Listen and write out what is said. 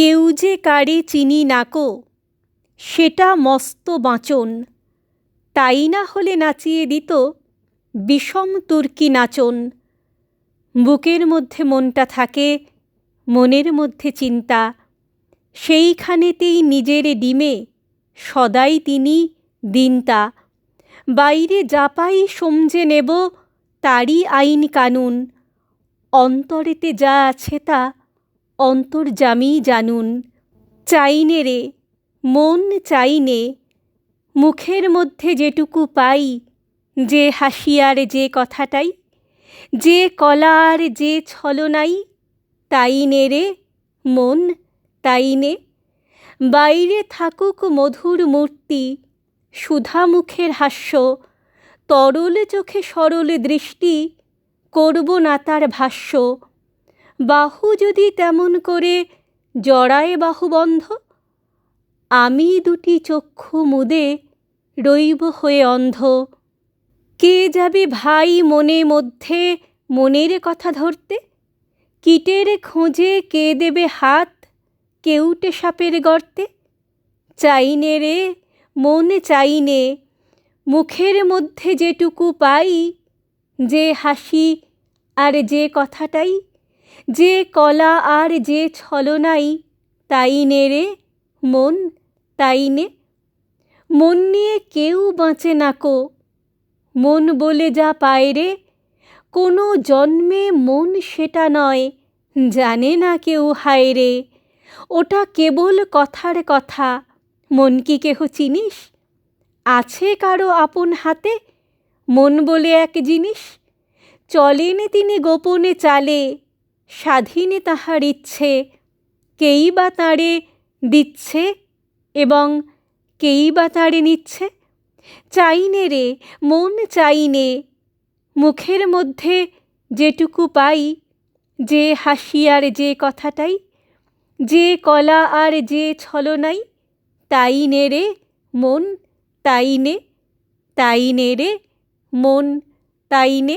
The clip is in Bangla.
কেউ যে কারে চিনি নাকো, সেটা মস্ত বাঁচন। তাই না হলে নাচিয়ে দিত বিষম তুর্কি নাচন। বুকের মধ্যে মনটা থাকে, মনের মধ্যে চিন্তা, সেইখানেতেই নিজের ডিমে সদাই তিনি দিনতা। বাইরে যা পাই সমঝে নেব তারই আইন কানুন, অন্তরেতে যা আছে তা অন্তর্যামী জানুন। চাইনে রে মন চাইনে, মুখের মধ্যে যেটুকু পাই, যে হাসি আর যে কথাটাই, যে কলা আর যে ছলনাই, তাই নে রে মন তাই নে। বাইরে থাকুক মধুর মূর্তি, সুধা মুখের হাস্য, তরল চোখে সরল দৃষ্টি, করব না তার ভাষ্য। বাহু যদি তেমন করে জড়ায় বাহুবন্ধ, আমি দুটি চক্ষু মুদে রইব হয়ে অন্ধ। কে যাবে ভাই মনে মধ্যে মনের কথা ধরতে? কীটের খোঁজে কে দেবে হাত কেউটে সাপের গর্তে? চাইনে রে মন চাইনে, মুখের মধ্যে যেটুকু পাই, যে হাসি আর যে কথাটাই, যে কলা আর যে ছলনাই, তাই নে রে মন তাই নে। মন নিয়ে কেউ বাঁচে নাকো, মন বলে যা পায় রে, কোনো জন্মে মন সেটা নয়, জানে না কেউ হায় রে। ওটা কেবল কথার কথা, মন কি কেহ চিনিস? আছে কারো আপন হাতে মন বলে এক জিনিস? চলেন তিনি গোপনে চালে, স্বাধীনে তাহার ইচ্ছে, কেই বা তাঁরে দিচ্ছে এবং কেই বা তাঁরে নিচ্ছে? চাইনে রে মন চাইনে, মুখের মধ্যে যেটুকু পাই, যে হাসি আর যে কথাটাই, যে কলা আর যে ছলনাই, তাই নে রে মন তাই নে, তাই নে রে মন তাই নে।